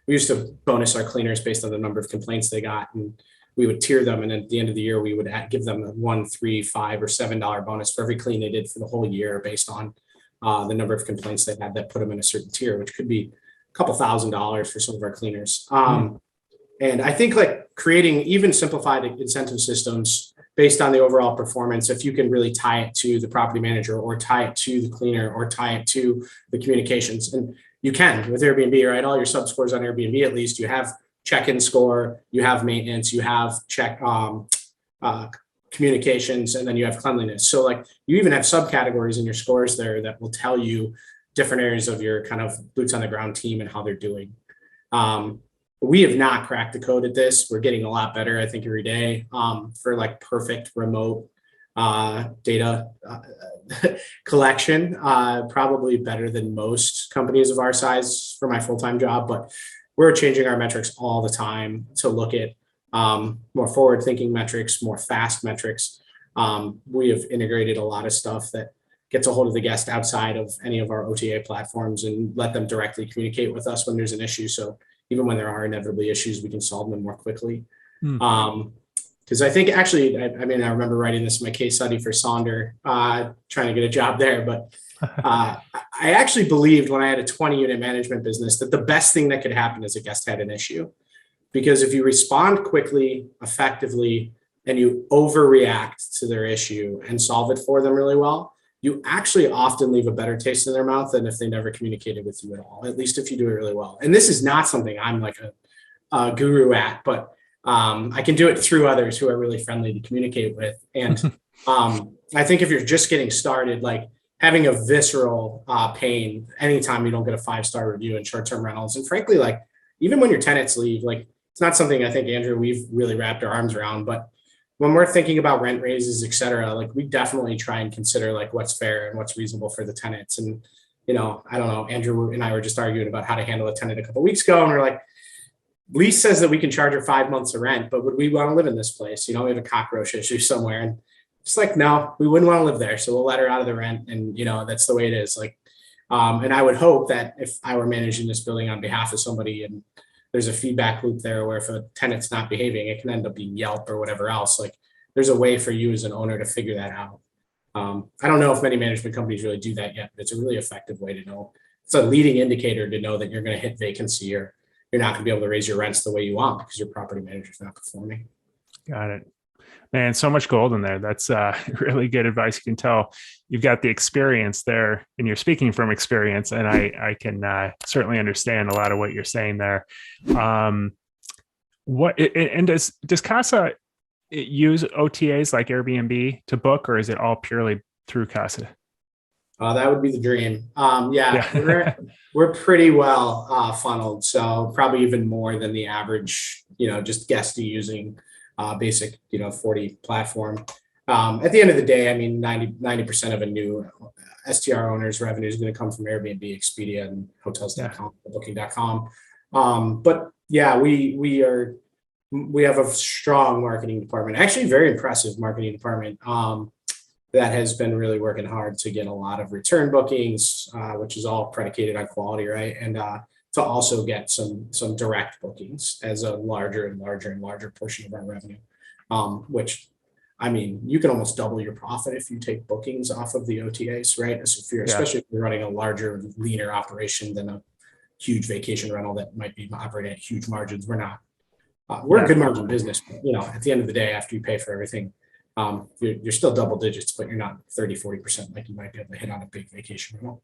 We used to bonus our cleaners based on the number of complaints they got, and we would tier them. And at the end of the year, we would give them a $1, $3, $5, or $7 bonus for every clean they did for the whole year based on the number of complaints they had that put them in a certain tier, which could be a couple $1,000s for some of our cleaners. And I think creating even simplified incentive systems based on the overall performance, if you can really tie it to the property manager or tie it to the cleaner or tie it to the communications. And you can with Airbnb, right? All your sub scores on Airbnb, at least you have check-in score, you have maintenance, you have communications, and then you have cleanliness. So you even have subcategories in your scores there that will tell you different areas of your kind of boots on the ground team and how they're doing. We have not cracked the code at this. We're getting a lot better, I think, every day for perfect remote data collection, probably better than most companies of our size for my full-time job, but we're changing our metrics all the time to look at more forward-thinking metrics, more fast metrics. We have integrated a lot of stuff that gets a hold of the guest outside of any of our OTA platforms and let them directly communicate with us when there's an issue. So even when there are inevitably issues, we can solve them more quickly. Because I think actually, I remember writing this in my case study for Sonder, trying to get a job there. But I actually believed when I had a 20-unit management business that the best thing that could happen is a guest had an issue. Because if you respond quickly, effectively, and you overreact to their issue and solve it for them really well, you actually often leave a better taste in their mouth than if they never communicated with you at all, at least if you do it really well. And this is not something I'm like a guru at, but I can do it through others who are really friendly to communicate with. And I think if you're just getting started, like having a visceral pain anytime you don't get a 5-star review in short-term rentals, and frankly, like even when your tenants leave, like it's not something I think, Andrew, we've really wrapped our arms around, but when we're thinking about rent raises, et cetera, like we definitely try and consider like what's fair and what's reasonable for the tenants. And, I don't know, Andrew and I were just arguing about how to handle a tenant a couple of weeks ago. And we're like, lease says that we can charge her 5 months of rent, but would we want to live in this place? We have a cockroach issue somewhere. And it's like, no, we wouldn't want to live there. So we'll let her out of the rent. And, that's the way it is. Like, and I would hope that if I were managing this building on behalf of somebody and there's a feedback loop there where if a tenant's not behaving, it can end up being Yelp or whatever else. Like there's a way for you as an owner to figure that out. I don't know if many management companies really do that yet, but it's a really effective way to know. It's a leading indicator to know that you're going to hit vacancy or you're not going to be able to raise your rents the way you want because your property manager's not performing. Got it. Man, so much gold in there. That's really good advice. You can tell you've got the experience there and you're speaking from experience. And I can certainly understand a lot of what you're saying there. Does Casa use OTAs like Airbnb to book, or is it all purely through Casa? That would be the dream. We're pretty well funneled. So probably even more than the average, just guesty using basic, 40 platform. At the end of the day, I mean, 90% of a new STR owner's revenue is going to come from Airbnb, Expedia, and hotels.com, booking.com. But yeah, we have a strong marketing department, actually very impressive marketing department that has been really working hard to get a lot of return bookings, which is all predicated on quality, right? And to also get some direct bookings as a larger and larger portion of our revenue, which, I mean, you can almost double your profit if you take bookings off of the OTAs, right? So especially if you're running a larger, leaner operation than a huge vacation rental that might be operating at huge margins. We're not. We're a good margin business, but, at the end of the day, after you pay for everything, you're still double digits, but you're not 30-40% like you might be able to hit on a big vacation rental.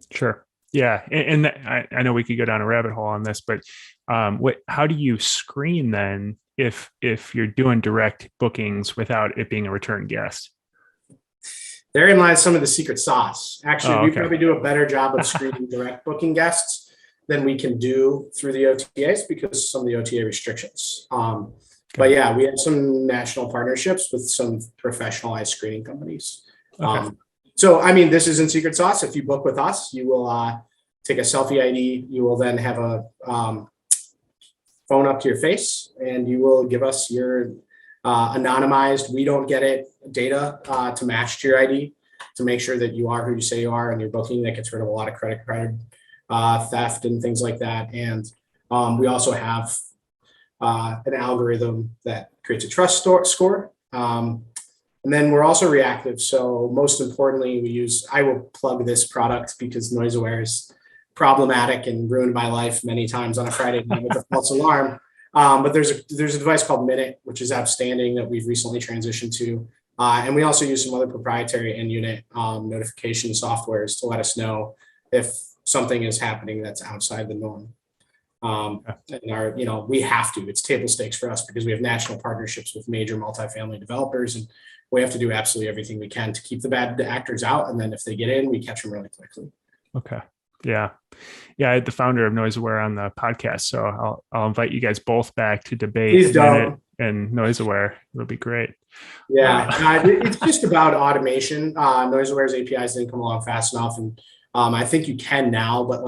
Sure. Yeah. And I know we could go down a rabbit hole on this, but how do you screen then if you're doing direct bookings without it being a return guest? Therein lies some of the secret sauce. Actually, we probably do a better job of screening direct booking guests than we can do through the OTAs because of some of the OTA restrictions. But yeah, we have some national partnerships with some professionalized screening companies. So, I mean, this isn't secret sauce. If you book with us, you will take a selfie ID. You will then have a phone up to your face and you will give us your anonymized, we don't get it, data to match to your ID to make sure that you are who you say you are and you're booking. That gets rid of a lot of credit card theft and things like that. And we also have an algorithm that creates a trust score. And then we're also reactive. So most importantly, I will plug this product because NoiseAware is problematic and ruined my life many times on a Friday night with a false alarm. But there's a device called Minute, which is outstanding that we've recently transitioned to. And we also use some other proprietary in-unit notification softwares to let us know if something is happening that's outside the norm. And we have to, it's table stakes for us because we have national partnerships with major multifamily developers and we have to do absolutely everything we can to keep the bad actors out. And then if they get in, we catch them really quickly. Okay. Yeah. I had the founder of NoiseAware on the podcast. So I'll invite you guys both back to debate Minute and NoiseAware. It'll be great. Yeah. It's just about automation. NoiseAware's APIs didn't come along fast enough. And I think you can now, but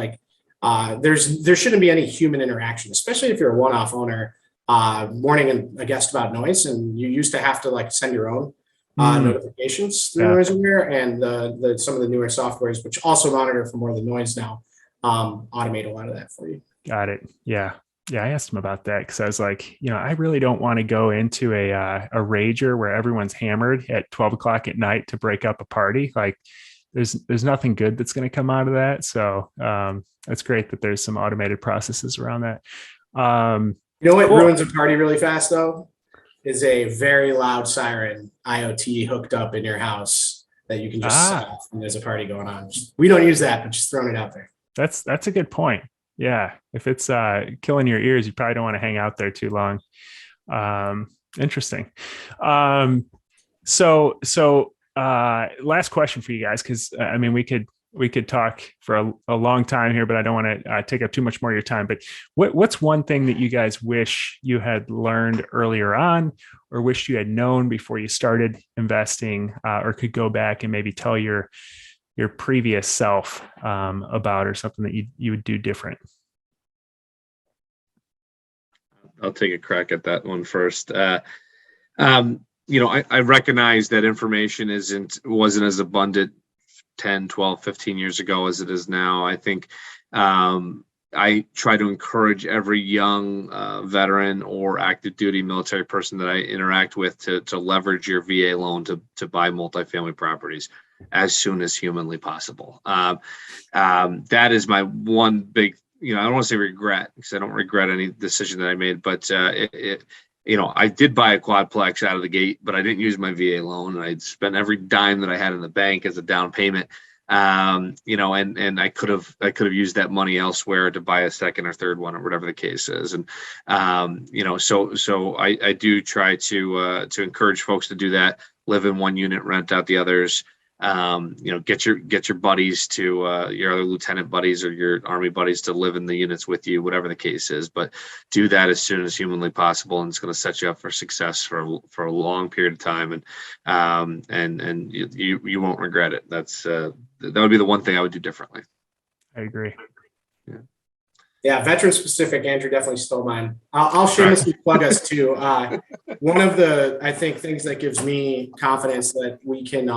there shouldn't be any human interaction, especially if you're a one-off owner warning a guest about noise and you used to have to send your own notifications through NoiseAware, and some of the newer softwares, which also monitor for more than noise now, automate a lot of that for you. Got it. Yeah. I asked him about that because I was like, I really don't want to go into a rager where everyone's hammered at 12 o'clock at night to break up a party. There's nothing good that's going to come out of that. So that's great that there's some automated processes around that. You know what ruins a party really fast though is a very loud siren IoT hooked up in your house that you can just set off when there's a party going on. We don't use that, but just throwing it out there. That's a good point. Yeah. If it's killing your ears, you probably don't want to hang out there too long. Interesting. So last question for you guys, because I mean, we could talk for a long time here, but I don't want to take up too much more of your time. But what's one thing that you guys wish you had learned earlier on, or wished you had known before you started investing, or could go back and maybe tell your previous self about, or something that you would do different? I'll take a crack at that one first. I recognize that information wasn't as abundant 10, 12, 15 years ago as it is now. I think I try to encourage every young veteran or active duty military person that I interact with to leverage your VA loan to buy multifamily properties as soon as humanly possible. That is my one big, I don't want to say regret, because I don't regret any decision that I made, but I did buy a quadplex out of the gate, but I didn't use my VA loan, and I'd spent every dime that I had in the bank as a down payment. And I could have used that money elsewhere to buy a second or third one, or whatever the case is. And so I do try to encourage folks to do that. Live in one unit, rent out the others. Get your buddies to your other lieutenant buddies or your Army buddies to live in the units with you, whatever the case is. But do that as soon as humanly possible, and it's going to set you up for success for a long period of time, and you won't regret it. That would be the one thing I would do differently. I agree. Yeah, veteran specific. Andrew definitely stole mine. I'll shamelessly plug us too. One of the, I think, things that gives me confidence that we can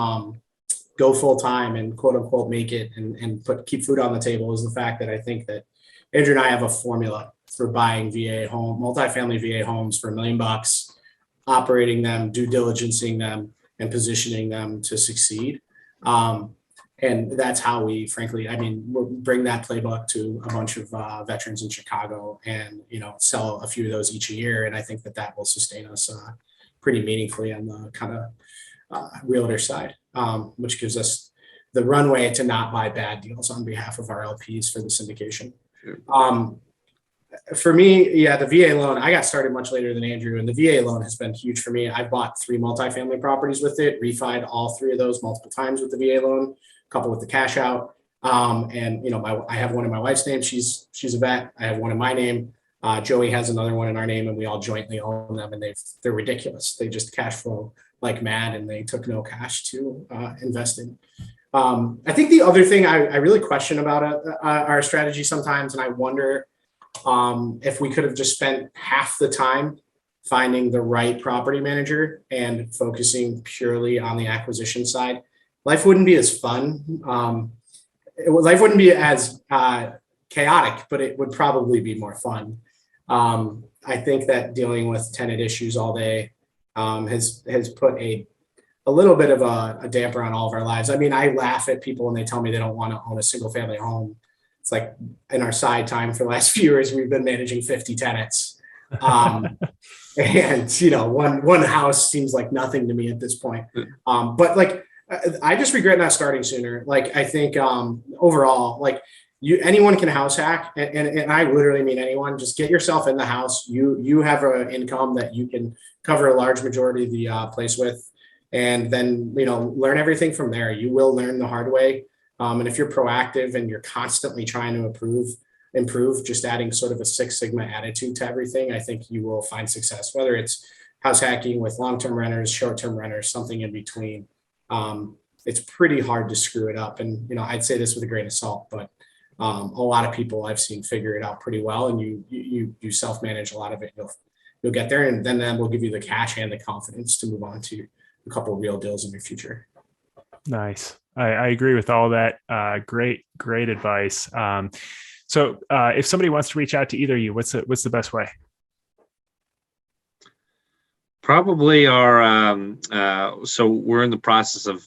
go full time and quote unquote make it and keep food on the table is the fact that I think that Andrew and I have a formula for buying multifamily VA homes for $1 million, operating them, due diligencing them, and positioning them to succeed. And that's how we, frankly, we'll bring that playbook to a bunch of veterans in Chicago, and sell a few of those each a year. And I think that will sustain us pretty meaningfully on the kind of realtor side, which gives us the runway to not buy bad deals on behalf of our LPs for the syndication. Sure. For me, the VA loan, I got started much later than Andrew, and the VA loan has been huge for me. I bought 3 multifamily properties with it, refied all 3 of those multiple times with the VA loan, a couple with the cash out. And I have one in my wife's name. She's a vet. I have one in my name. Joey has another one in our name, and we all jointly own them, and they're ridiculous. They just cash flow like mad, and they took no cash to invest in. I think the other thing I really question about our strategy sometimes, and I wonder if we could have just spent half the time finding the right property manager and focusing purely on the acquisition side, life wouldn't be as fun. Life wouldn't be as chaotic, but it would probably be more fun. I think that dealing with tenant issues all day has put a little bit of a damper on all of our lives. I laugh at people when they tell me they don't want to own a single family home. It's like in our side time for the last few years, we've been managing 50 tenants. And one house seems like nothing to me at this point. But like, I just regret not starting sooner. Like, I think overall, like anyone can house hack, and I literally mean anyone. Just get yourself in the house. You have an income that you can cover a large majority of the place with, and then learn everything from there. You will learn the hard way. And if you're proactive and you're constantly trying to improve, just adding sort of a Six Sigma attitude to everything, I think you will find success. Whether it's house hacking with long-term renters, short-term renters, something in between. It's pretty hard to screw it up. And, I'd say this with a grain of salt, but a lot of people I've seen figure it out pretty well, and you self-manage a lot of it. You'll get there, and then that will give you the cash and the confidence to move on to a couple of real deals in your future. Nice. I agree with all that. Great advice. So if somebody wants to reach out to either of you, what's the best way? Probably so we're in the process of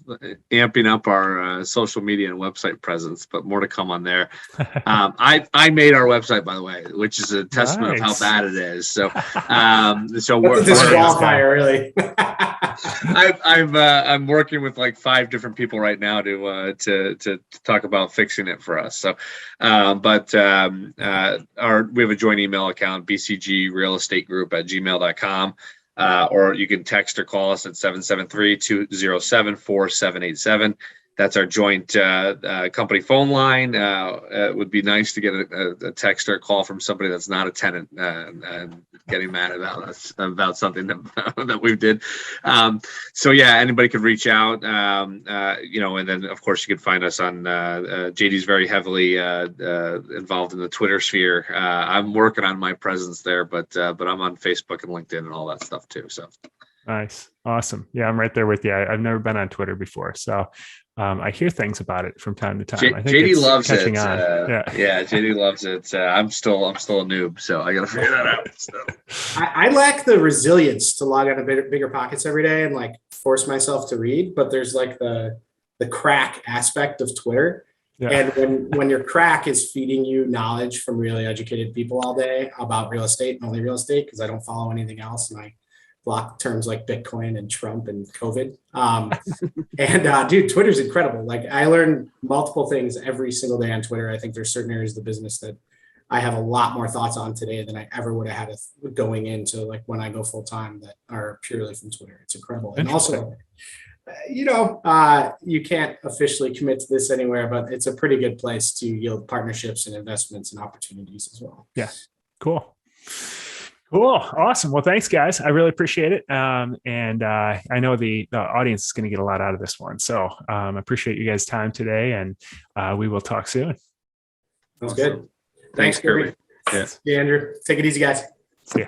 amping up our social media and website presence, but more to come on there. I made our website, by the way, which is a testament of how bad it is. So we're a disqualifier, really. I'm working with like 5 different people right now to talk about fixing it for us. So, we have a joint email account, bcgrealestategroup@gmail.com. Or you can text or call us at 773-207-4787. That's our joint company phone line. It would be nice to get a text or a call from somebody that's not a tenant getting mad about us about something that we did. So yeah, anybody could reach out. And then of course you can find us on JD's very heavily involved in the Twitter sphere. I'm working on my presence there, but I'm on Facebook and LinkedIn and all that stuff too. So nice, awesome. Yeah, I'm right there with you. I've never been on Twitter before, so. I hear things about it from time to time. I think JD loves it. Yeah, JD loves it. I'm still a noob, so I got to figure that out. So. I lack the resilience to log on to bigger pockets every day and like force myself to read. But there's like the crack aspect of Twitter, and when your crack is feeding you knowledge from really educated people all day about real estate and only real estate, because I don't follow anything else, and I block terms like Bitcoin and Trump and COVID. Dude, Twitter's incredible. Like I learn multiple things every single day on Twitter. I think there's certain areas of the business that I have a lot more thoughts on today than I ever would have had going into like when I go full time that are purely from Twitter. It's incredible. And also, you can't officially commit to this anywhere, but it's a pretty good place to yield partnerships and investments and opportunities as well. Yeah. Cool. Awesome. Well, thanks guys. I really appreciate it. I know the audience is going to get a lot out of this one. So I appreciate you guys' time today, and we will talk soon. Sounds good. Thanks, Kirby. Yeah, Andrew. Take it easy, guys. See ya.